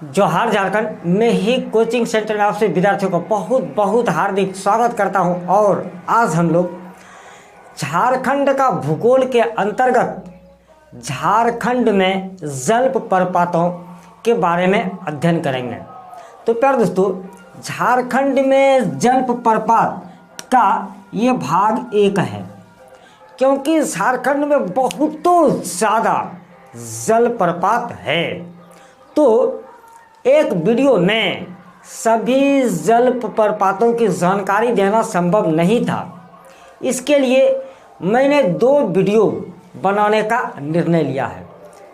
जोहार झारखंड में ही coaching centre में आपसे विद्यार्थियों का बहुत बहुत हार्दिक स्वागत करता हूं। और आज हम लोग झारखंड का भूगोल के अंतर्गत झारखंड में जलप्रपातों के बारे में अध्ययन करेंगे। तो प्यारे दोस्तों, झारखंड में जलप्रपात का ये भाग 1 है, क्योंकि झारखंड में बहुतों ज़्यादा जलप्रपात है। तो एक वीडियो में सभी जलप्रपातों की जानकारी देना संभव नहीं था। इसके लिए मैंने 2 वीडियो बनाने का निर्णय लिया है।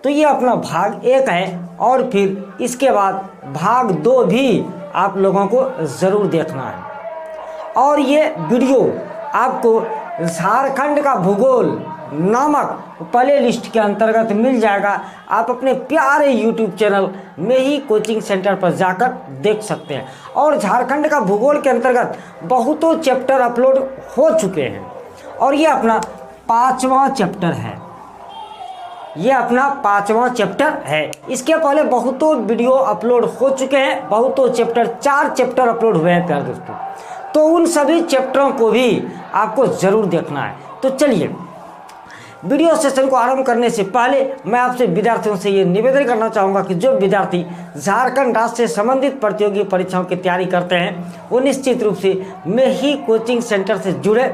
तो ये अपना भाग 1 है और फिर इसके बाद भाग 2 भी आप लोगों को ज़रूर देखना है। और ये वीडियो आपको झारखंड का भूगोल नामक प्ले लिस्ट के अंतर्गत मिल जाएगा। आप अपने प्यारे YouTube चैनल में ही कोचिंग सेंटर पर जाकर देख सकते हैं। और झारखंड का भूगोल के अंतर्गत बहुतों चैप्टर अपलोड हो चुके हैं और ये अपना 5वां चैप्टर है। ये अपना 5वां चैप्टर है। इसके पहले बहुतों वीडियो अपलोड हो चुके हैं, बहुतों चैप्टर 4 चैप्टर अपलोड हुए हैं प्यारे दोस्तों। तो उन सभी चैप्टरों को भी आपको ज़रूर देखना है। तो चलिए, वीडियो सेशन को आरंभ करने से पहले मैं आपसे विद्यार्थियों से ये निवेदन करना चाहूँगा कि जो विद्यार्थी झारखंड राज्य से संबंधित प्रतियोगी परीक्षाओं की तैयारी करते हैं वो निश्चित रूप से मैं ही कोचिंग सेंटर से जुड़े,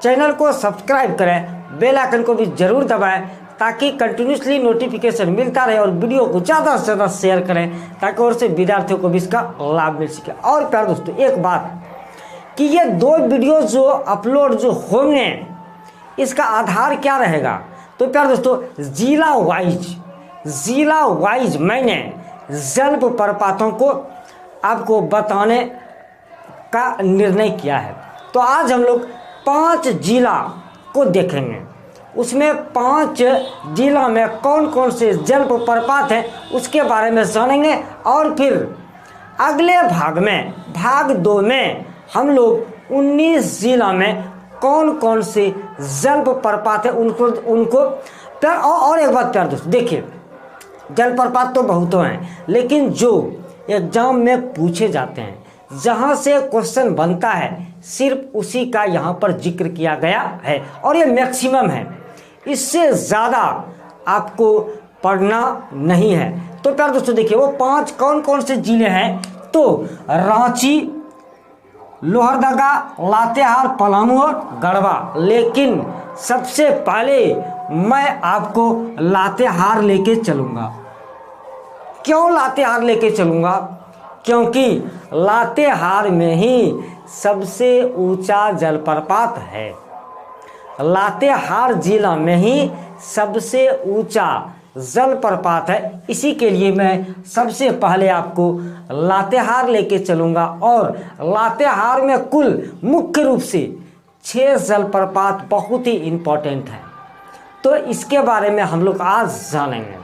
चैनल को सब्सक्राइब करें, बेल आइकन को भी ज़रूर दबाएं ताकि कंटिन्यूसली नोटिफिकेशन मिलता रहे, और वीडियो को ज़्यादा से ज़्यादा शेयर करें ताकि और से विद्यार्थियों को भी इसका लाभ मिल सके। और प्यारे दोस्तों, एक बात कि ये 2 वीडियो जो अपलोड जो होंगे इसका आधार क्या रहेगा। तो प्यारे दोस्तों, जिला वाइज मैंने जलप्रपातों को आपको बताने का निर्णय किया है। तो आज हम लोग 5 जिला को देखेंगे। उसमें 5 जिला में कौन कौन से जलप्रपात हैं उसके बारे में जानेंगे। और फिर अगले भाग में, भाग 2 में हम लोग 19 जिला में कौन कौन से जलप्रपात है उनको और एक बात प्यारे दोस्तों, देखिए, जलप्रपात तो बहुतों हैं, लेकिन जो एग्जाम में पूछे जाते हैं, जहां से क्वेश्चन बनता है, सिर्फ उसी का यहां पर जिक्र किया गया है और ये मैक्सिमम है। इससे ज़्यादा आपको पढ़ना नहीं है। तो प्यारे दोस्तों देखिए, वो 5 कौन कौन से जिले हैं। तो रांची, लोहरदगा, लातेहार, पलामू और गढ़वा। लेकिन सबसे पहले मैं आपको लातेहार लेके चलूँगा। क्यों लातेहार लेके चलूँगा? क्योंकि लातेहार में ही सबसे ऊंचा जलप्रपात है। लातेहार जिला में ही सबसे ऊंचा जलप्रपात है। इसी के लिए मैं सबसे पहले आपको लातेहार लेके चलूँगा। और लातेहार में कुल मुख्य रूप से 6 जलप्रपात बहुत ही इम्पोर्टेंट हैं। तो इसके बारे में हम लोग आज जानेंगे।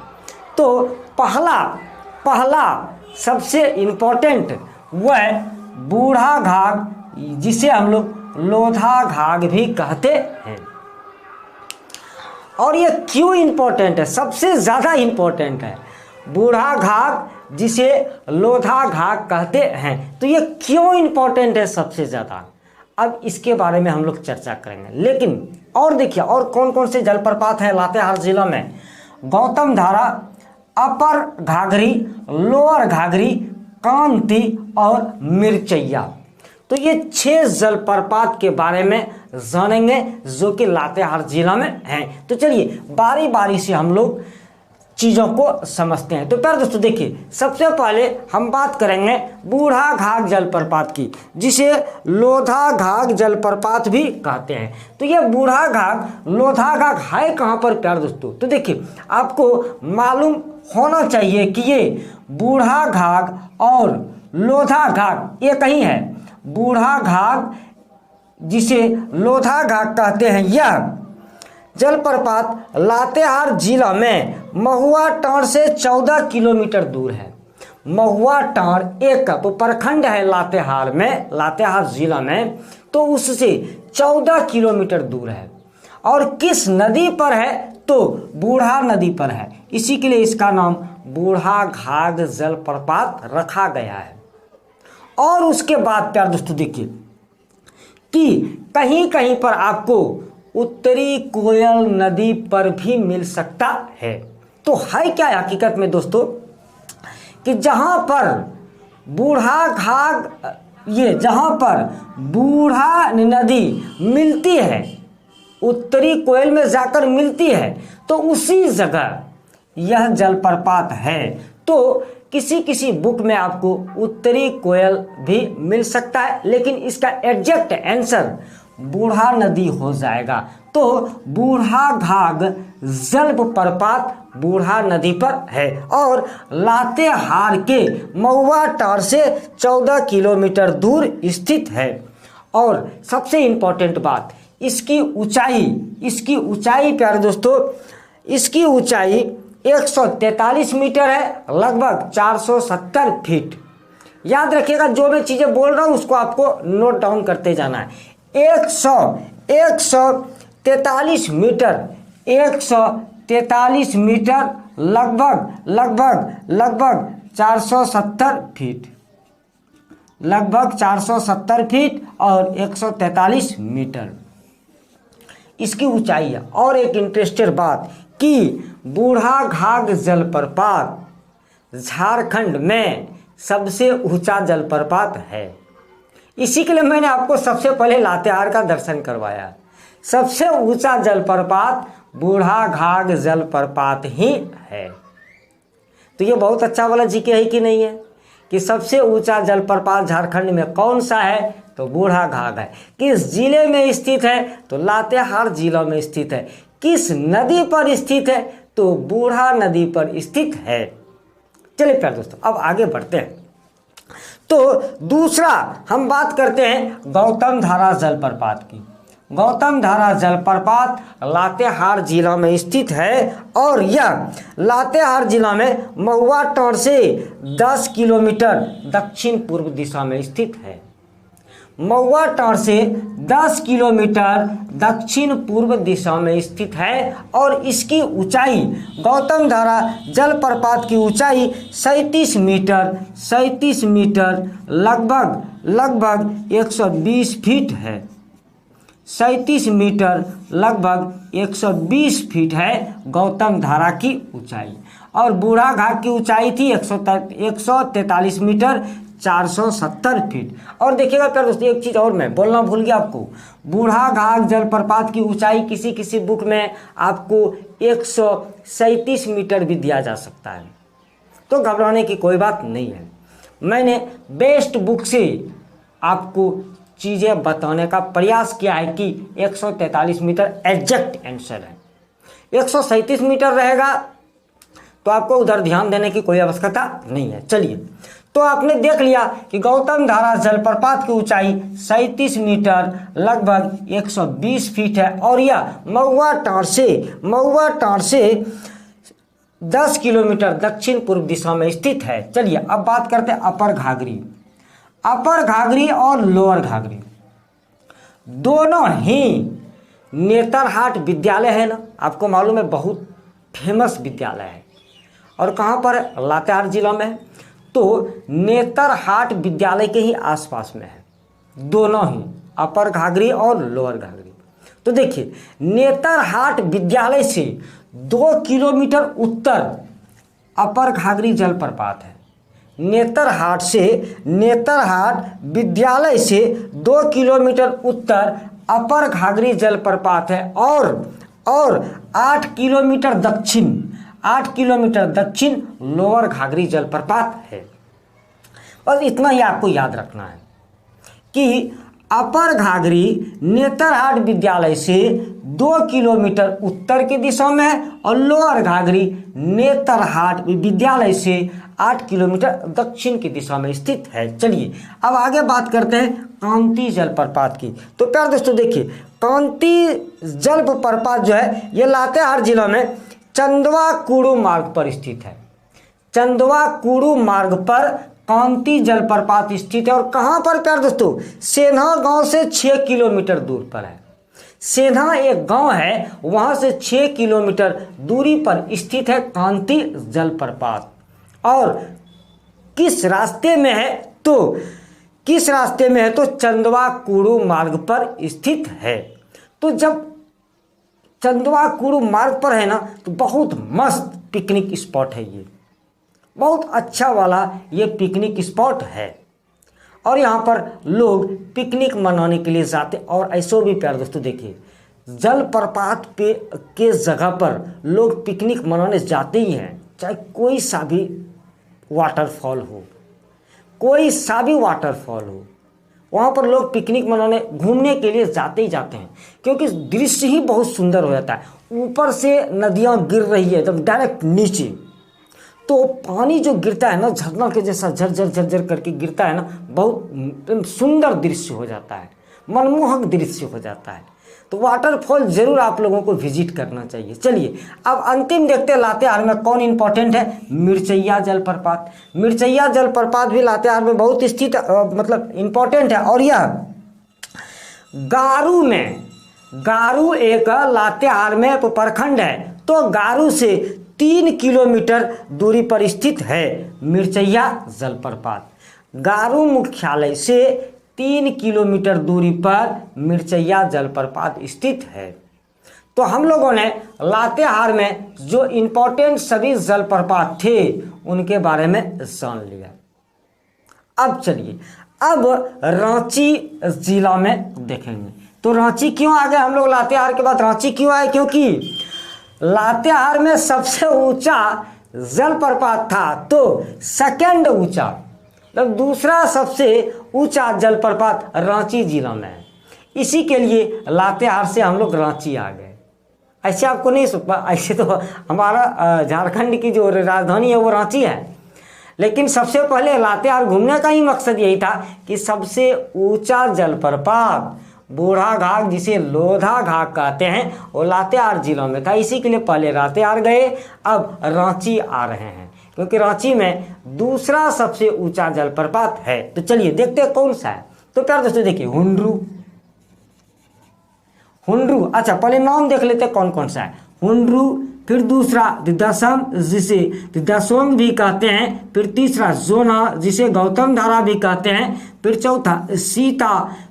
तो पहला सबसे इम्पोर्टेंट वह बूढ़ा घाघ, जिसे हम लोग लोधा घाघ भी कहते हैं। और ये क्यों इम्पोर्टेंट है? सबसे ज़्यादा इम्पोर्टेंट है बूढ़ा घाघ, जिसे लोधा घाघ कहते हैं। तो ये क्यों इम्पोर्टेंट है सबसे ज़्यादा, अब इसके बारे में हम लोग चर्चा करेंगे। लेकिन और देखिए, और कौन कौन से जलप्रपात हैं लातेहार जिला में। गौतम धारा, अपर घाघरी, लोअर घाघरी, कांति और मिर्चैया। तो ये 6 जलप्रपात के बारे में जानेंगे जो कि लातेहार जिला में हैं। तो चलिए बारी बारी से हम लोग चीज़ों को समझते हैं। तो प्यारे दोस्तों देखिए, सबसे पहले हम बात करेंगे बूढ़ा घाघ जलप्रपात की, जिसे लोधा घाघ जलप्रपात भी कहते हैं। तो ये बूढ़ा घाघ, लोधा घाघ है कहाँ पर प्यारे दोस्तों? तो देखिए, आपको मालूम होना चाहिए कि ये बूढ़ा घाघ और लोधा घाघ एक ही है। बूढ़ा घाघ, जिसे लोधा घाघ कहते हैं, यह जलप्रपात लातेहार जिला में महुआ टांड़ से 14 किलोमीटर दूर है। महुआ टांड़ एक प्रखंड है लातेहार में, लातेहार जिला में, तो उससे 14 किलोमीटर दूर है। और किस नदी पर है? तो बूढ़ा नदी पर है, इसी के लिए इसका नाम बूढ़ा घाघ जलप्रपात रखा गया है। और उसके बाद प्यारे दोस्तों देखिए कि कहीं कहीं पर आपको उत्तरी कोयल नदी पर भी मिल सकता है। तो है क्या हकीकत में दोस्तों कि जहां पर बूढ़ा घाघ, ये जहां पर बूढ़ा नदी मिलती है, उत्तरी कोयल में जाकर मिलती है, तो उसी जगह यह जलप्रपात है। तो किसी किसी बुक में आपको उत्तरी कोयल भी मिल सकता है, लेकिन इसका एग्जैक्ट आंसर बूढ़ा नदी हो जाएगा। तो बूढ़ा घाघ जलप्रपात बूढ़ा नदी पर है और लातेहार के महुआ टार से 14 किलोमीटर दूर स्थित है। और सबसे इंपॉर्टेंट बात, इसकी ऊंचाई प्यारे दोस्तों, इसकी ऊंचाई 143 मीटर है, लगभग 470 फीट। याद रखिएगा, जो मैं चीज़ें बोल रहा हूँ उसको आपको नोट डाउन करते जाना है। 143 मीटर, 143 मीटर, लगभग 470 फीट, लगभग 470 फीट और 143 मीटर इसकी ऊंचाई है। और एक इंटरेस्टेड बात कि बूढ़ा घाघ जलप्रपात झारखंड में सबसे ऊंचा जलप्रपात है। इसी के लिए मैंने आपको सबसे पहले लातेहार का दर्शन करवाया। सबसे ऊंचा जलप्रपात बूढ़ा घाघ जलप्रपात ही है। तो ये बहुत अच्छा वाला जीके है कि नहीं है कि सबसे ऊंचा जलप्रपात झारखंड में कौन सा है, तो बूढ़ा घाघ है। किस जिले में स्थित है, तो लातेहार जिला में स्थित है। किस नदी पर स्थित है, तो बूढ़ा नदी पर स्थित है। चलिए प्यारे दोस्तों अब आगे बढ़ते हैं। तो दूसरा हम बात करते हैं गौतम धारा जलप्रपात की। गौतम धारा जलप्रपात लातेहार जिला में स्थित है और यह लातेहार जिला में महुआ टार से 10 किलोमीटर दक्षिण पूर्व दिशा में स्थित है। महुआ टार से 10 किलोमीटर दक्षिण पूर्व दिशा में स्थित है और इसकी ऊंचाई, गौतम धारा जलप्रपात की ऊंचाई 37 मीटर, लगभग 120 फीट है। 37 मीटर, लगभग 120 फीट है गौतम धारा की ऊंचाई। और बूढ़ा घाघ की ऊंचाई थी 143 मीटर, 470 फीट। और देखिएगा प्यारे दोस्तों एक चीज़ और मैं बोलना भूल गया आपको, बूढ़ा घाघ जलप्रपात की ऊंचाई किसी किसी बुक में आपको 137 मीटर भी दिया जा सकता है। तो घबराने की कोई बात नहीं है। मैंने बेस्ट बुक से आपको चीज़ें बताने का प्रयास किया है कि 143 मीटर एग्जैक्ट आंसर है। 137 मीटर रहेगा तो आपको उधर ध्यान देने की कोई आवश्यकता नहीं है। चलिए, तो आपने देख लिया कि गौतम धारा जलप्रपात की ऊंचाई 37 मीटर, लगभग 120 फीट है और यह महुआ टार से 10 किलोमीटर दक्षिण पूर्व दिशा में स्थित है। चलिए अब बात करते हैं अपर घाघरी और लोअर घाघरी। दोनों ही नेतरहाट विद्यालय है ना, आपको मालूम है बहुत फेमस विद्यालय है। और कहाँ पर है? लातेहार जिला में है। तो नेतरहाट विद्यालय के ही आसपास में है, दोनों ही अपर घाघरी और लोअर घाघरी। तो देखिए, नेतरहाट विद्यालय से 2 किलोमीटर उत्तर अपर घाघरी जलप्रपात है। नेतरहाट विद्यालय से 2 किलोमीटर उत्तर अपर घाघरी जलप्रपात है और 8 किलोमीटर दक्षिण लोअर घाघरी जलप्रपात है। बस इतना ही आपको याद रखना है कि अपर घाघरी नेतरहाट विद्यालय से 2 किलोमीटर उत्तर की दिशा में है और लोअर घाघरी नेतरहाट विद्यालय से 8 किलोमीटर दक्षिण की दिशा में स्थित है। चलिए अब आगे बात करते हैं कांती जलप्रपात की। तो प्यारे दोस्तों देखिए, कांती जलप्रपात जो है ये लातेहार जिला में चंदवा कुड़ू मार्ग पर स्थित है। चंदवा कुड़ू मार्ग पर कांती जलप्रपात स्थित है और कहाँ पर प्यारे दोस्तों? सेन्हा गांव से 6 किलोमीटर दूर पर है। सेंधा एक गांव है, वहां से 6 किलोमीटर दूरी पर स्थित है कांति जलप्रपात। और किस रास्ते में है, तो किस रास्ते में है, तो चंदवा कुड़ू मार्ग पर स्थित है। तो जब चंदवा कुड़ू मार्ग पर है ना, तो बहुत मस्त पिकनिक स्पॉट है, ये बहुत अच्छा वाला ये पिकनिक स्पॉट है। और यहाँ पर लोग पिकनिक मनाने के लिए जाते। और ऐसो भी प्यार दोस्तों देखिए, जलप्रपात पे के जगह पर लोग पिकनिक मनाने जाते ही हैं, चाहे कोई सा भी वाटरफॉल हो, कोई सा भी वाटरफॉल हो, वहाँ पर लोग पिकनिक मनाने घूमने के लिए जाते ही जाते हैं, क्योंकि दृश्य ही बहुत सुंदर हो जाता है। ऊपर से नदियाँ गिर रही है एकदम डायरेक्ट नीचे, तो पानी जो गिरता है ना, झरना के जैसा झरझर झरझर करके गिरता है ना, बहुत सुंदर दृश्य हो जाता है, मनमोहक दृश्य हो जाता है। तो वाटरफॉल जरूर आप लोगों को विजिट करना चाहिए। चलिए अब अंतिम देखते हैं लातेहार में कौन इंपॉर्टेंट है, मिर्चैया जलप्रपात। मिर्चैया जलप्रपात भी लातेहार में बहुत स्थित मतलब इंपॉर्टेंट है। और यह गारू में, गारू एक लातेहार में प्रखंड है, तो गारू से 3 किलोमीटर दूरी पर स्थित है मिर्चैया जलप्रपात। गारू मुख्यालय से 3 किलोमीटर दूरी पर मिर्चैया जलप्रपात स्थित है। तो हम लोगों ने लातेहार में जो इंपॉर्टेंट सभी जलप्रपात थे उनके बारे में जान लिया। अब चलिए अब रांची जिला में देखेंगे। तो रांची क्यों आ गए हम लोग, लातेहार के बाद रांची क्यों आए, क्योंकि लातेहार में सबसे ऊंचा जलप्रपात था, तो सेकंड ऊंचा मतलब दूसरा सबसे ऊंचा जलप्रपात रांची जिला में है। इसी के लिए लातेहार से हम लोग रांची आ गए। ऐसे आपको नहीं सुना, ऐसे तो हमारा झारखंड की जो राजधानी है वो रांची है, लेकिन सबसे पहले लातेहार घूमने का ही मकसद यही था कि सबसे ऊंचा जलप्रपात बूढ़ा घाट, जिसे लोधा घाट कहते हैं, वो लातेहार जिला में था। इसी के लिए पहले लातेहार गए, अब रांची आ रहे हैं, क्योंकि रांची में दूसरा सबसे ऊंचा जलप्रपात है। तो चलिए देखते हैं कौन सा है। तो प्यार दोस्तों देखिए, हुंड्रू, हुंड्रू, अच्छा पहले नाम देख लेते हैं कौन कौन सा है। हुंड्रू, फिर दूसरा दिदासम, जिसे दिदासोंग भी कहते हैं, फिर तीसरा जोना, जिसे गौतम धारा भी कहते हैं, फिर चौथा सीता,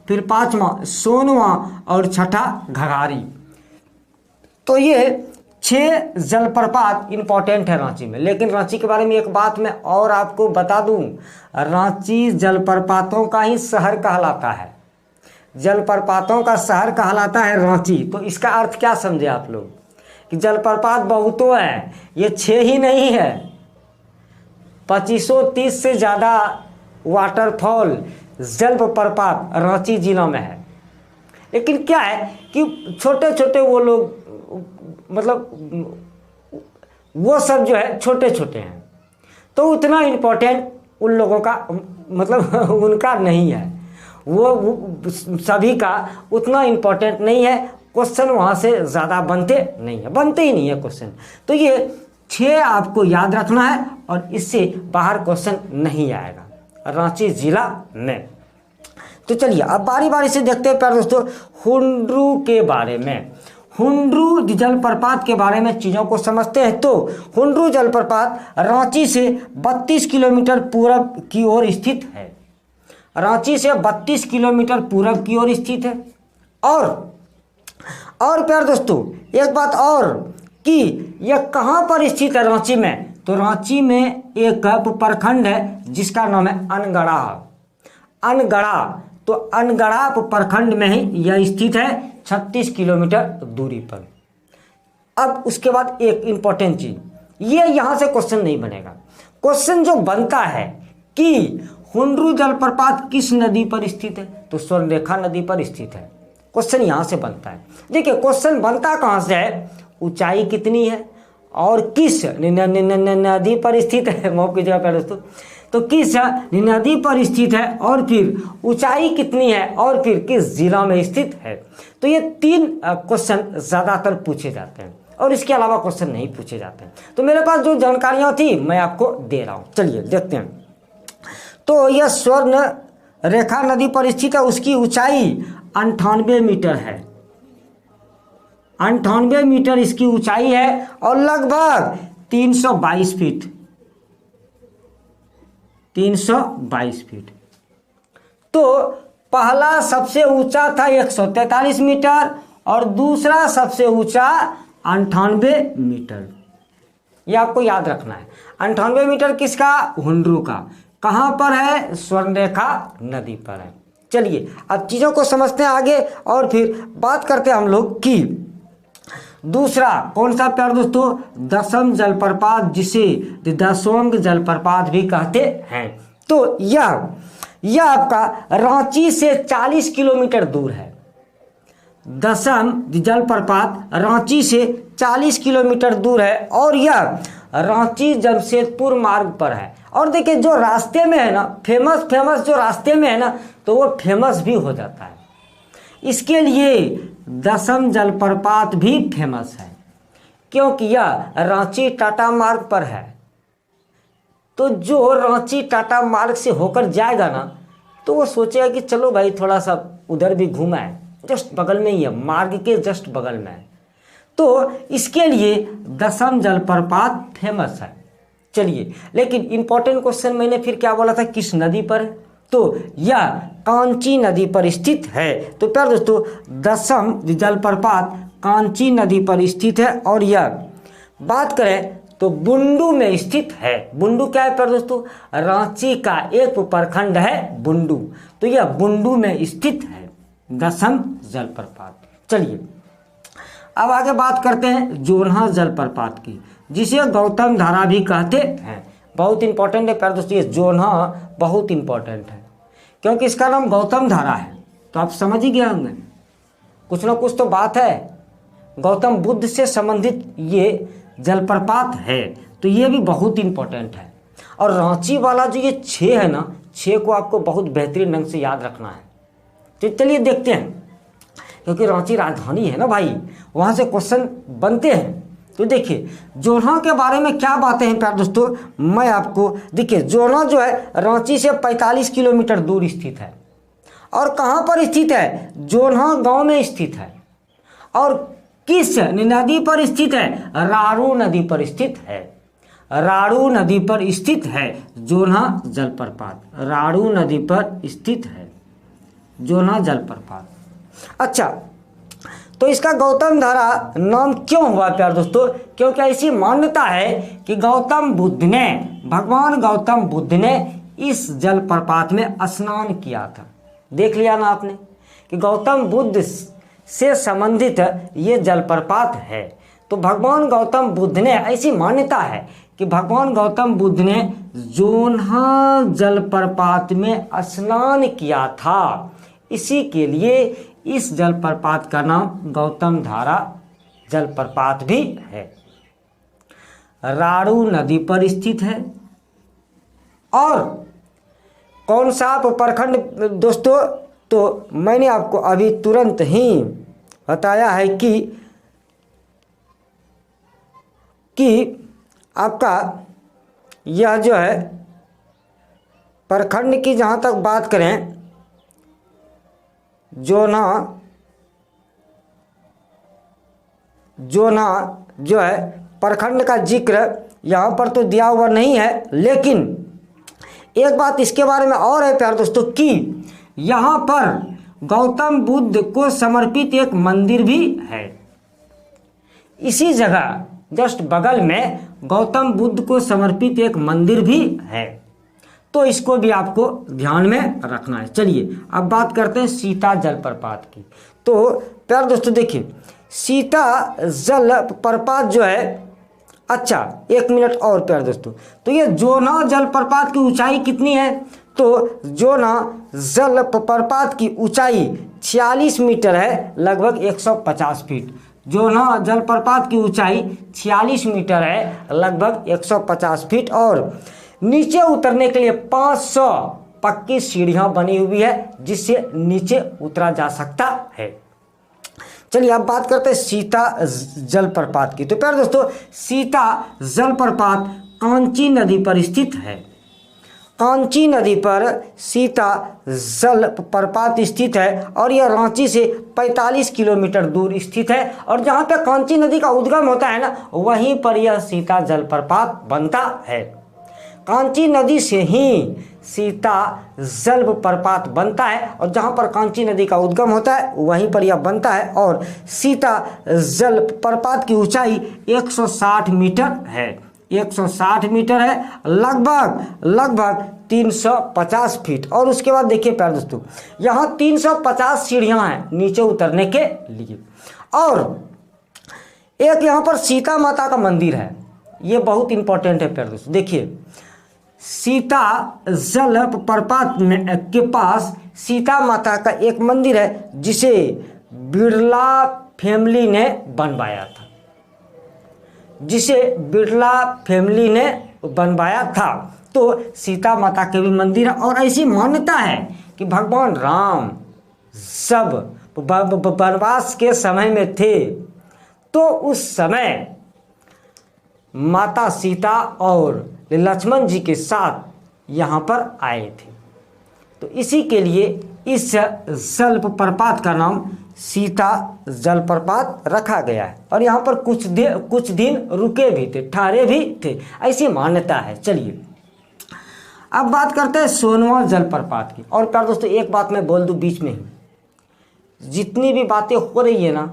फिर पांचवा सोनवा और छठा घघारी। तो ये 6 जलप्रपात इंपॉर्टेंट है रांची में। लेकिन रांची के बारे में एक बात मैं और आपको बता दूं, रांची जलप्रपातों का ही शहर कहलाता है, जलप्रपातों का शहर कहलाता है रांची। तो इसका अर्थ क्या समझे आप लोग कि जलप्रपात बहुतों है, ये 6 ही नहीं है, 2530 से ज़्यादा वाटरफॉल जलप्रपात रांची जिला में है। लेकिन क्या है कि छोटे छोटे वो लोग मतलब वो सब जो है छोटे छोटे हैं, तो उतना इम्पोर्टेंट उन लोगों का मतलब उनका नहीं है, वो सभी का उतना इम्पोर्टेंट नहीं है। क्वेश्चन वहाँ से ज़्यादा बनते नहीं है, बनते ही नहीं है क्वेश्चन। तो ये 6 आपको याद रखना है और इससे बाहर क्वेश्चन नहीं आएगा रांची जिला में। तो चलिए अब बारी बारी से देखते हैं प्यारे दोस्तों हुंड्रू के बारे में। हुंड्रू जलप्रपात के बारे में चीज़ों को समझते हैं। तो हुंड्रू जलप्रपात रांची से 32 किलोमीटर पूरब की ओर स्थित है, रांची से 32 किलोमीटर पूरब की ओर स्थित है। और प्यारे दोस्तों एक बात और कि यह कहाँ पर स्थित है रांची में, तो रांची में एक प्रखंड है जिसका नाम है अनगढ़ा। अनगढ़ा, तो अनगढ़ा प्रखंड में ही यह स्थित है 36 किलोमीटर दूरी पर। अब उसके बाद एक इंपॉर्टेंट चीज, ये यहां से क्वेश्चन नहीं बनेगा। क्वेश्चन जो बनता है कि हुंड्रू जलप्रपात किस नदी पर स्थित है, तो स्वर्णरेखा नदी पर स्थित है। क्वेश्चन यहां से बनता है। देखिए क्वेश्चन बनता कहां से है, ऊंचाई कितनी है और किस नदी पर स्थित है, माफ कीजिएगा प्यारे दोस्तों, तो किस नदी पर स्थित है और फिर ऊंचाई कितनी है और फिर किस जिला में स्थित है। तो ये 3 क्वेश्चन ज़्यादातर पूछे जाते हैं और इसके अलावा क्वेश्चन नहीं पूछे जाते हैं। तो मेरे पास जो जानकारियाँ थी मैं आपको दे रहा हूँ, चलिए देखते हैं। तो यह स्वर्ण रेखा नदी पर स्थित है, उसकी ऊंचाई 98 मीटर है, 98 मीटर इसकी ऊंचाई है और लगभग 322 फीट 322 फीट। तो पहला सबसे ऊंचा था 143 मीटर और दूसरा सबसे ऊंचा 98 मीटर। ये आपको याद रखना है। 98 मीटर किसका? हुंड्रू का। कहाँ पर है? स्वर्णरेखा नदी पर है। चलिए अब चीज़ों को समझते हैं आगे और फिर बात करते हैं हम लोग कि दूसरा कौन सा प्यार दोस्तों? दसम जलप्रपात, जिसे दसोंग जलप्रपात भी कहते हैं। तो यह आपका रांची से 40 किलोमीटर दूर है। दसम जलप्रपात रांची से 40 किलोमीटर दूर है और यह रांची जमशेदपुर मार्ग पर है। और देखिए जो रास्ते में है ना, फेमस जो रास्ते में है ना, तो वो फेमस भी हो जाता है। इसके लिए दसम जलप्रपात भी फेमस है क्योंकि यह रांची टाटा मार्ग पर है। तो जो रांची टाटा मार्ग से होकर जाएगा ना, तो वो सोचेगा कि चलो भाई थोड़ा सा उधर भी घूमा है, जस्ट बगल में ही है, मार्ग के जस्ट बगल में है। तो इसके लिए दसम जलप्रपात फेमस है। चलिए, लेकिन इंपॉर्टेंट क्वेश्चन मैंने फिर क्या बोला था, किस नदी पर? तो यह कांची नदी पर स्थित है। तो प्यार दोस्तों दसम जलप्रपात कांची नदी पर स्थित है और यह बात करें तो बुंडू में स्थित है। बुंडू क्या है प्यार दोस्तों? रांची का एक उपप्रखंड है बुंडू। तो यह बुंडू में स्थित है दसम जलप्रपात। चलिए अब आगे बात करते हैं जोन्हा जलप्रपात की, जिसे गौतम धारा भी कहते हैं। बहुत इंपॉर्टेंट है प्यार दोस्तों, ये जोन्हा बहुत इंपॉर्टेंट है क्योंकि इसका नाम गौतम धारा है। तो आप समझ ही गए होंगे, कुछ ना कुछ तो बात है। गौतम बुद्ध से संबंधित ये जलप्रपात है, तो ये भी बहुत इंपॉर्टेंट है। और रांची वाला जो ये 6 है ना, 6 को आपको बहुत बेहतरीन ढंग से याद रखना है। तो चलिए देखते हैं, क्योंकि रांची राजधानी है ना भाई, वहाँ से क्वेश्चन बनते हैं। तो देखिए जोन्हा के बारे में क्या बातें हैं प्यार दोस्तों, मैं आपको देखिए जोन्हा जो है रांची से 45 किलोमीटर दूर स्थित है। और कहाँ पर स्थित है? जोन्हा गांव में स्थित है। और किस नदी पर स्थित है? रारू नदी पर स्थित है। रारू नदी पर स्थित है जोन्हा जलप्रपात। रारू नदी पर स्थित है जोन्हा जलप्रपात। अच्छा, तो इसका गौतम धारा नाम क्यों हुआ प्यार दोस्तों? क्योंकि ऐसी मान्यता है कि भगवान गौतम बुद्ध ने इस जलप्रपात में स्नान किया था। देख लिया ना आपने कि गौतम बुद्ध से संबंधित ये जलप्रपात है। तो भगवान गौतम बुद्ध ने, ऐसी मान्यता है कि भगवान गौतम बुद्ध ने जोन्हा जलप्रपात में स्नान किया था। इसी के लिए इस जलप्रपात का नाम गौतम धारा जलप्रपात भी है। रारू नदी पर स्थित है। और कौन सा उपप्रखंड दोस्तों? तो मैंने आपको अभी तुरंत ही बताया है कि आपका यह जो है प्रखंड की जहाँ तक बात करें, जोन्हा जो है प्रखंड का जिक्र यहाँ पर तो दिया हुआ नहीं है, लेकिन एक बात इसके बारे में और है प्यार दोस्तों कि यहाँ पर गौतम बुद्ध को समर्पित एक मंदिर भी है। इसी जगह जस्ट बगल में गौतम बुद्ध को समर्पित एक मंदिर भी है। तो इसको भी आपको ध्यान में रखना है। चलिए अब बात करते हैं सीता जलप्रपात की। तो प्यार दोस्तों देखिए सीता जलप्रपात जो है, अच्छा एक मिनट और प्यार दोस्तों, तो ये जोन्हा जलप्रपात की ऊंचाई कितनी है? तो जोन्हा जलप्रपात की ऊंचाई 46 मीटर है, लगभग 150 फीट। जोन्हा जलप्रपात की ऊंचाई 46 मीटर है, लगभग 150 फीट। और नीचे उतरने के लिए 500 पक्की सीढ़ियां बनी हुई है, जिससे नीचे उतरा जा सकता है। चलिए अब बात करते हैं सीता जलप्रपात की। तो प्यारे दोस्तों सीता जलप्रपात कांची नदी पर स्थित है। कांची नदी पर सीता जलप्रपात स्थित है और यह रांची से 45 किलोमीटर दूर स्थित है। और जहाँ पे कांची नदी का उद्गम होता है ना, वहीं पर यह सीता जलप्रपात बनता है। कांची नदी से ही सीता जलप्रपात बनता है और जहाँ पर कांची नदी का उद्गम होता है वहीं पर यह बनता है। और सीता जलप्रपात की ऊंचाई 160 मीटर है, 160 मीटर है, लगभग 350 फीट। और उसके बाद देखिए प्यारे दोस्तों, यहाँ 350 सीढ़ियाँ हैं नीचे उतरने के लिए। और एक यहाँ पर सीता माता का मंदिर है, ये बहुत इंपॉर्टेंट है प्यारे दोस्तों। देखिए सीता जलप्रपात में के पास सीता माता का एक मंदिर है जिसे बिरला फैमिली ने बनवाया था, जिसे बिरला फैमिली ने बनवाया था। तो सीता माता के भी मंदिर है। और ऐसी मान्यता है कि भगवान राम सब वनवास के समय में थे, तो उस समय माता सीता और लक्ष्मण जी के साथ यहाँ पर आए थे। तो इसी के लिए इस जलप्रपात का नाम सीता जलप्रपात रखा गया है। और यहाँ पर कुछ दिन रुके भी थे, ठहरे भी थे, ऐसी मान्यता है। चलिए अब बात करते हैं सोनवा जलप्रपात की। और प्यारे दोस्तों एक बात मैं बोल दूं बीच में ही, जितनी भी बातें हो रही है ना,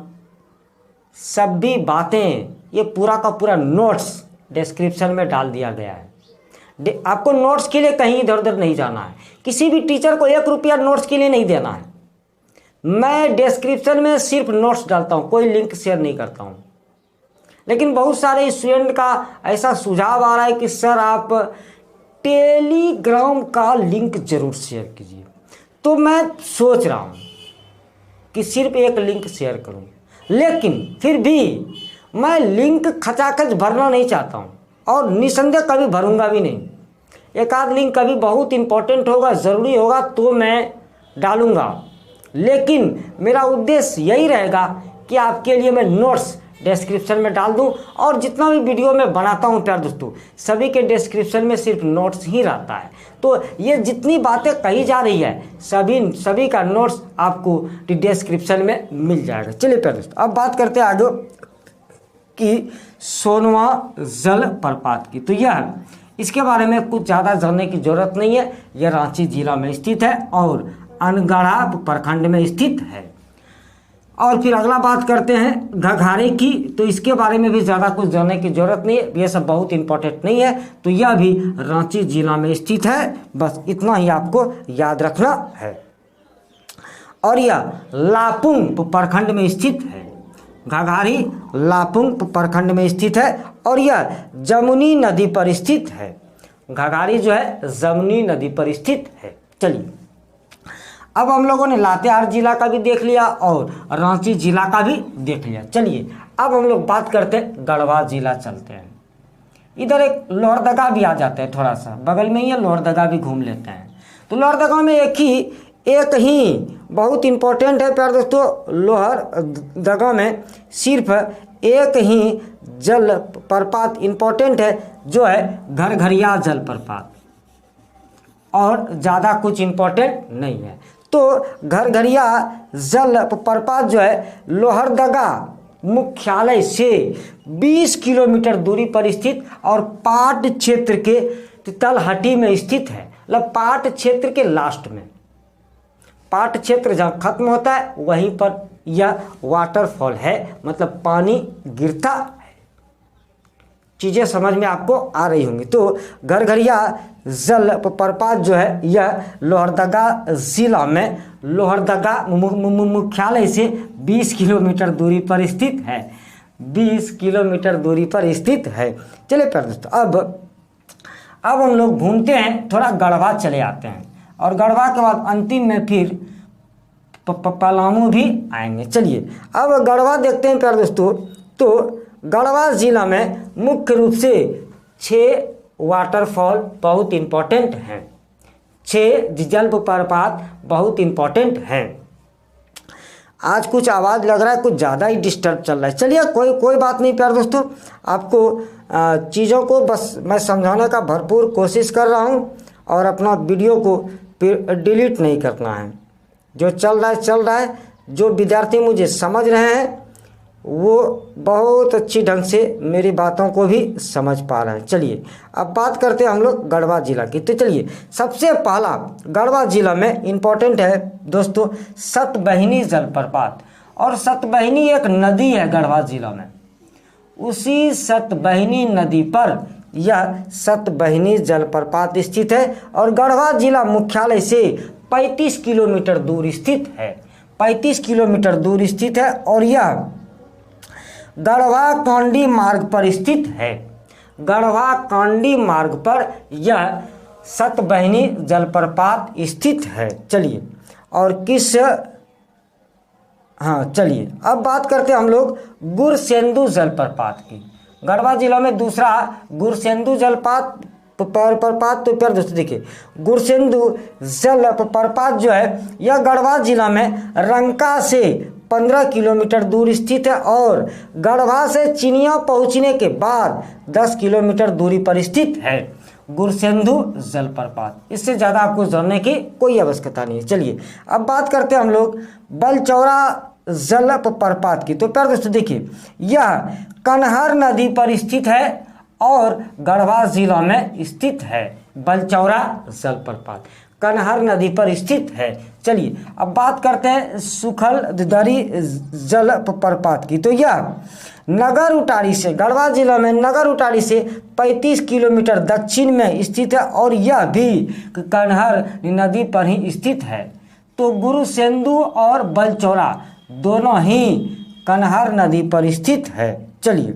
सभी बातें ये पूरा का पूरा नोट्स डिस्क्रिप्शन में डाल दिया गया है। आपको नोट्स के लिए कहीं इधर उधर नहीं जाना है, किसी भी टीचर को 1 रुपया नोट्स के लिए नहीं देना है। मैं डिस्क्रिप्शन में सिर्फ नोट्स डालता हूँ, कोई लिंक शेयर नहीं करता हूँ। लेकिन बहुत सारे स्टूडेंट का ऐसा सुझाव आ रहा है कि सर आप टेलीग्राम का लिंक जरूर शेयर कीजिए। तो मैं सोच रहा हूँ कि सिर्फ एक लिंक शेयर करूँ, लेकिन फिर भी मैं लिंक खचाखच भरना नहीं चाहता हूँ और निसंदेह कभी भरूंगा भी नहीं। एक आध लिंक कभी बहुत इंपॉर्टेंट होगा, ज़रूरी होगा तो मैं डालूंगा, लेकिन मेरा उद्देश्य यही रहेगा कि आपके लिए मैं नोट्स डिस्क्रिप्शन में डाल दूं। और जितना भी वीडियो मैं बनाता हूं प्यारे दोस्तों, सभी के डिस्क्रिप्शन में सिर्फ नोट्स ही रहता है। तो ये जितनी बातें कही जा रही है सभी का नोट्स आपको डिस्क्रिप्शन में मिल जाएगा। चलिए प्यारे दोस्तों अब बात करते हैं आगे कि सोनवा जलप्रपात की। तो यह इसके बारे में कुछ ज़्यादा जानने की जरूरत नहीं है। यह रांची जिला में स्थित है और अनगढ़ा प्रखंड में स्थित है। और फिर अगला बात करते हैं घघारे की। तो इसके बारे में भी ज़्यादा कुछ जानने की जरूरत नहीं है, ये सब बहुत इंपॉर्टेंट नहीं है। तो यह भी रांची जिला में स्थित है, बस इतना ही आपको याद रखना है। और यह लापुंग प्रखंड में स्थित है, घघारी लापुंग प्रखंड में स्थित है। और यह जमुनी नदी पर स्थित है, घघारी जो है जमुनी नदी पर स्थित है। चलिए अब हम लोगों ने लातेहार जिला का भी देख लिया और रांची जिला का भी देख लिया। चलिए अब हम लोग बात करते हैं गढ़वा जिला चलते हैं। इधर एक लोहरदगा भी आ जाता है, थोड़ा सा बगल में ही है, लोहरदगा भी घूम लेते हैं। तो लोहरदगा में एक ही बहुत इम्पोर्टेंट है प्यारे दोस्तों, लोहरदगा में सिर्फ एक ही जलप्रपात इम्पोर्टेंट है जो है घरघरिया जलप्रपात, और ज़्यादा कुछ इम्पोर्टेंट नहीं है। तो घरघरिया जलप्रपात जो है लोहरदगा मुख्यालय से 20 किलोमीटर दूरी पर स्थित और पाट क्षेत्र के तलहटी में स्थित है। मतलब पाट क्षेत्र के लास्ट में, पाट क्षेत्र जहाँ खत्म होता है वहीं पर यह वाटरफॉल है, मतलब पानी गिरता है। चीज़ें समझ में आपको आ रही होंगी। तो घरघरिया जलप्रपात जो है यह लोहरदगा जिला में लोहरदगा मुख्यालय से 20 किलोमीटर दूरी पर स्थित है, 20 किलोमीटर दूरी पर स्थित है। चलिए प्यारे दोस्तों अब हम लोग घूमते हैं, थोड़ा गढ़वा चले आते हैं और गढ़वा के बाद अंतिम में फिर पलामू भी आएंगे। चलिए अब गढ़वा देखते हैं प्यारे दोस्तों। तो गढ़वा जिला में मुख्य रूप से 6 वाटरफॉल बहुत इम्पोर्टेंट हैं, 6 जलप्रपात बहुत इम्पोर्टेंट हैं। आज कुछ आवाज़ लग रहा है कुछ ज़्यादा ही डिस्टर्ब चल रहा है। चलिए कोई बात नहीं प्यारे दोस्तों, आपको चीज़ों को बस मैं समझाने का भरपूर कोशिश कर रहा हूँ और अपना वीडियो को डिलीट नहीं करना है। जो चल रहा है। जो विद्यार्थी मुझे समझ रहे हैं वो बहुत अच्छी ढंग से मेरी बातों को भी समझ पा रहे हैं। चलिए अब बात करते हैं हम लोग गढ़वा जिला की। तो चलिए सबसे पहला गढ़वा जिला में इम्पोर्टेंट है दोस्तों सतबहिनी जलप्रपात। और सतबहिनी एक नदी है गढ़वा जिला में, उसी सतबहिनी नदी पर यह सतबहिनी जलप्रपात स्थित है और गढ़वा जिला मुख्यालय से 35 किलोमीटर दूर स्थित है। 35 किलोमीटर दूर स्थित है और यह गढ़वा कांडी मार्ग पर स्थित है। गढ़वा कांडी मार्ग पर यह सतबहिनी जलप्रपात स्थित है। चलिए और चलिए अब बात करते हैं हम लोग गुरसेंदु जलप्रपात की। गढ़वा जिला में दूसरा गुरसेंदु जलप्रपात। तो प्यार दोस्तों देखिए गुरसेंदु जलप्रपात जो है यह गढ़वा जिला में रंका से 15 किलोमीटर दूर स्थित है और गढ़वा से चिनिया पहुंचने के बाद 10 किलोमीटर दूरी पर स्थित है गुरसेंदु जलप्रपात। इससे ज़्यादा आपको जानने की कोई आवश्यकता नहीं है। चलिए अब बात करते हैं हम लोग बलचौरा जलप्रपात की। तो प्यार दोस्तों देखिए यह कन्हार नदी पर स्थित है और गढ़वा जिला में स्थित है। बलचौरा जलप्रपात कन्हार नदी पर स्थित है। चलिए अब बात करते हैं सुखलदरी जलप्रपात की। तो यह नगर उटारी से गढ़वा जिला में नगर उटारी से 35 किलोमीटर दक्षिण में स्थित है और यह भी कन्हार नदी पर ही स्थित है। तो गुरसेंदु और बलचौरा दोनों ही कन्हार नदी पर स्थित है। चलिए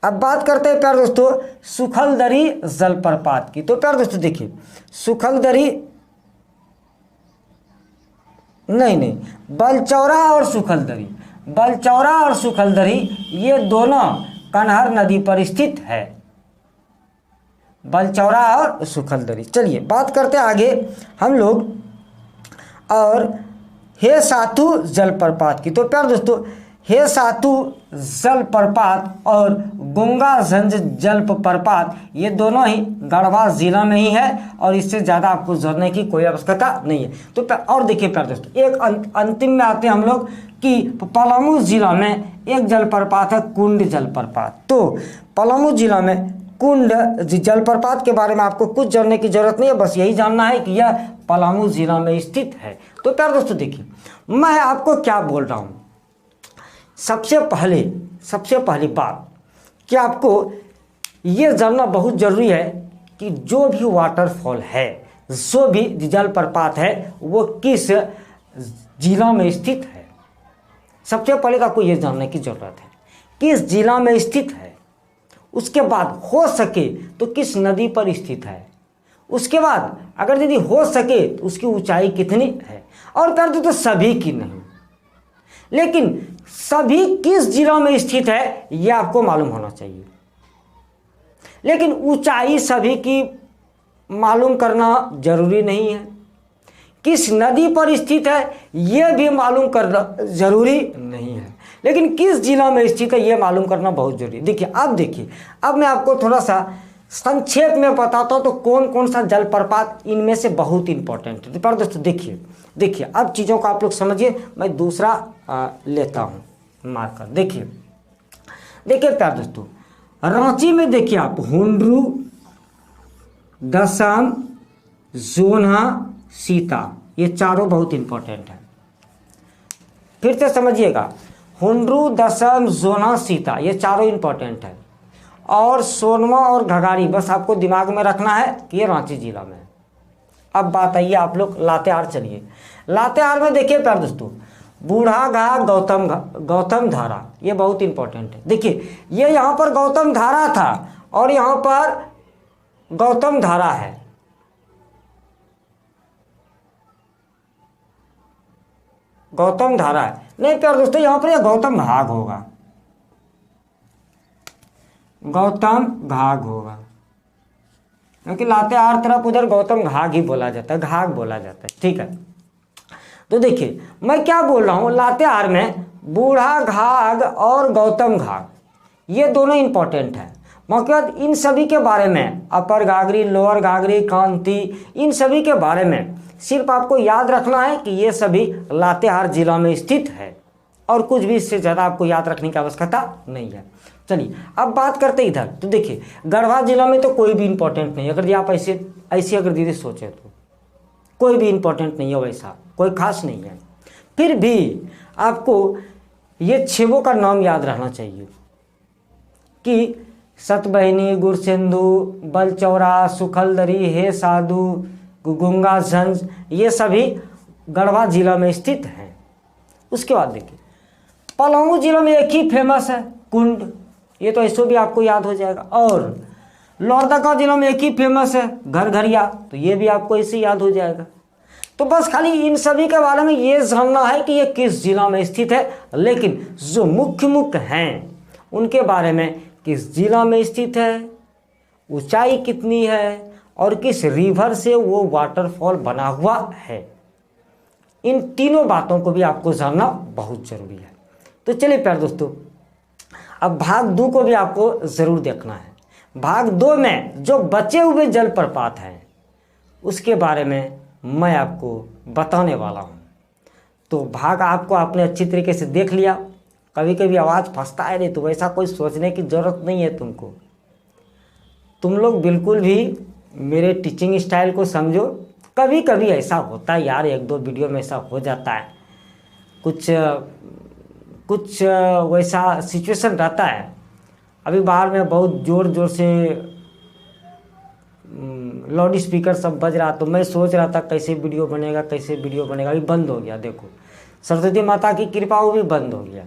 अब बात करते हैं प्यार दोस्तों सुखलदरी जलप्रपात की। तो प्यार दोस्तों देखिए सुखलदरी नहीं बलचौरा और सुखलदरी ये दोनों कन्हार नदी पर स्थित है। बलचौरा और सुखलदरी। चलिए बात करते हैं आगे हम लोग और हे सातु जलप्रपात की। तो प्यार दोस्तों हे सातु जलप्रपात और गंगाझंझ जलप्रपात ये दोनों ही गढ़वा जिला में ही है और इससे ज़्यादा आपको जानने की कोई आवश्यकता नहीं है। तो और देखिए प्यार दोस्तों एक अंतिम में आते हैं हम लोग कि पलामू जिला में एक जलप्रपात है कुंड जलप्रपात। तो पलामू जिला में कुंड जलप्रपात के बारे में आपको कुछ जानने की जरूरत नहीं है, बस यही जानना है कि यह पलामू जिला में स्थित है। तो प्यार दोस्तों देखिए मैं आपको क्या बोल रहा हूँ। सबसे पहली बात कि आपको ये जानना बहुत ज़रूरी है कि जो भी वाटरफॉल है, जो भी जलप्रपात है वो किस जिला में स्थित है। सबसे पहले आपको ये जानने की ज़रूरत है किस जिला में स्थित है। उसके बाद हो सके तो किस नदी पर स्थित है। उसके बाद अगर यदि हो सके तो उसकी ऊंचाई कितनी है। और कर दो तो सभी की नहीं, लेकिन सभी किस जिला में स्थित है यह आपको मालूम होना चाहिए। लेकिन ऊंचाई सभी की मालूम करना जरूरी नहीं है। किस नदी पर स्थित है यह भी मालूम करना जरूरी नहीं है, लेकिन किस जिला में स्थित है यह मालूम करना बहुत जरूरी है। देखिए अब मैं आपको थोड़ा सा संक्षेप में बताता हूँ तो कौन कौन सा जलप्रपात इनमें से बहुत इंपॉर्टेंट है। पर दोस्तों देखिए अब चीज़ों को आप लोग समझिए। मैं दूसरा लेता हूँ मार्कर। देखिए प्यार दोस्तों रांची में देखिए आप हुंड्रू, दसम, जोन्हा, सीता ये चारों बहुत इंपॉर्टेंट है। फिर से समझिएगा हुंड्रू, दसम, जोन्हा, सीता ये चारों इंपॉर्टेंट है। और सोनवा और घगारी बस आपको दिमाग में रखना है कि ये रांची जिला में। अब बात आइए आप लोग लातेहार। चलिए लातेहार में देखिए प्यार दोस्तों बूढ़ा घाट, गौतम धारा ये बहुत इंपॉर्टेंट है। देखिए ये यहाँ पर गौतम धारा था और यहाँ पर गौतम धारा है। गौतम धारा है नहीं प्यार दोस्तों, यहाँ पर यह गौतम घाघ होगा। गौतम घाघ होगा क्योंकि लातेहार तरफ उधर गौतम घाघ ही बोला जाता है, घाघ बोला जाता है। ठीक है तो देखिए मैं क्या बोल रहा हूँ लातेहार में बूढ़ा घाघ और गौतम घाघ ये दोनों इंपॉर्टेंट है। वहाँ के बाद इन सभी के बारे में, अपर घाघरी, लोअर घाघरी, कांती, इन सभी के बारे में सिर्फ आपको याद रखना है कि ये सभी लातेहार जिला में स्थित है, और कुछ भी इससे ज़्यादा आपको याद रखने की आवश्यकता नहीं है। चलिए अब बात करते इधर। तो देखिए गढ़वा जिला में तो कोई भी इंपॉर्टेंट नहीं, अगर आप ऐसे अगर दीदी सोचे तो कोई भी इंपॉर्टेंट नहीं है, वैसा कोई खास नहीं है। फिर भी आपको ये छेवों का नाम याद रहना चाहिए कि सतबहिनी, गुरसिंधु, बलचौरा, सुखलदरी, हे साधु, गुंगा झंझ, ये सभी गढ़वा जिला में स्थित हैं। उसके बाद देखिए पलामू जिला में एक ही फेमस है कुंड, ये तो ऐसे भी आपको याद हो जाएगा। और लोहरदगा जिला में एक ही फेमस है घरघरिया, तो ये भी आपको ऐसे याद हो जाएगा। तो बस खाली इन सभी के बारे में ये जानना है कि ये किस जिला में स्थित है, लेकिन जो मुख्य हैं उनके बारे में, किस जिला में स्थित है, ऊंचाई कितनी है, और किस रिवर से वो वाटरफॉल बना हुआ है, इन तीनों बातों को भी आपको जानना बहुत जरूरी है। तो चलिए प्यारे दोस्तों, अब भाग 2 को भी आपको ज़रूर देखना है। भाग 2 में जो बचे हुए जलप्रपात हैं उसके बारे में मैं आपको बताने वाला हूँ। तो भाग आपको आपने अच्छी तरीके से देख लिया। कभी कभी आवाज़ फंसता है नहीं, तो वैसा कोई सोचने की ज़रूरत नहीं है तुमको। तुम लोग बिल्कुल भी मेरे टीचिंग स्टाइल को समझो। कभी कभी ऐसा होता है यार, 1-2 वीडियो में ऐसा हो जाता है, कुछ वैसा सिचुएशन रहता है। अभी बाहर में बहुत ज़ोर ज़ोर से लाउड स्पीकर सब बज रहा, तो मैं सोच रहा था कैसे वीडियो बनेगा, अभी बंद हो गया। देखो सरस्वती माता की कृपा, वो भी बंद हो गया।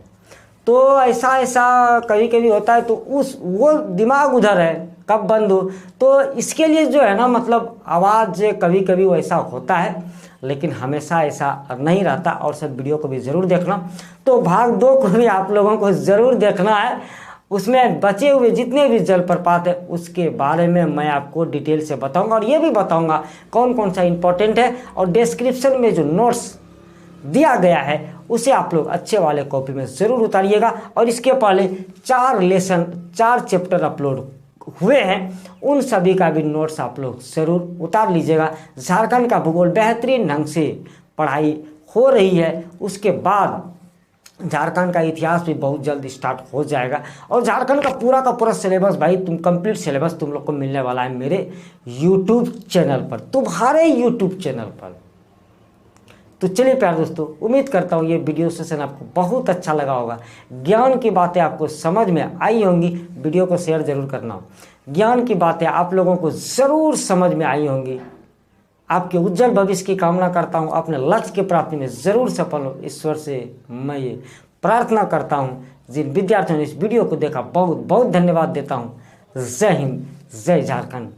तो ऐसा कभी कभी होता है, तो वो दिमाग उधर है कब बंद हो। तो इसके लिए जो है ना, मतलब आवाज़ कभी कभी वैसा होता है, लेकिन हमेशा ऐसा नहीं रहता। और सब वीडियो को भी ज़रूर देखना। तो भाग 2 को भी आप लोगों को ज़रूर देखना है। उसमें बचे हुए जितने भी जलप्रपात है उसके बारे में मैं आपको डिटेल से बताऊंगा, और ये भी बताऊंगा कौन कौन सा इंपॉर्टेंट है। और डिस्क्रिप्शन में जो नोट्स दिया गया है उसे आप लोग अच्छे वाले कॉपी में ज़रूर उतारिएगा। और इसके पहले 4 चैप्टर अपलोड हुए हैं, उन सभी का भी नोट्स आप लोग ज़रूर उतार लीजिएगा। झारखंड का भूगोल बेहतरीन ढंग से पढ़ाई हो रही है। उसके बाद झारखंड का इतिहास भी बहुत जल्द स्टार्ट हो जाएगा। और झारखंड का पूरा सिलेबस भाई कंप्लीट सिलेबस तुम लोग को मिलने वाला है मेरे यूट्यूब चैनल पर, तुम्हारे यूट्यूब चैनल पर। तो चलिए प्यारे दोस्तों, उम्मीद करता हूँ ये वीडियो सेशन आपको बहुत अच्छा लगा होगा। ज्ञान की बातें आपको समझ में आई होंगी। वीडियो को शेयर जरूर करना। ज्ञान की बातें आप लोगों को ज़रूर समझ में आई होंगी। आपके उज्जवल भविष्य की कामना करता हूँ। अपने लक्ष्य की प्राप्ति में ज़रूर सफल हो, ईश्वर से मैं ये प्रार्थना करता हूँ। जिन विद्यार्थियों ने इस वीडियो को देखा बहुत बहुत धन्यवाद देता हूँ। जय हिंद, जय झारखंड।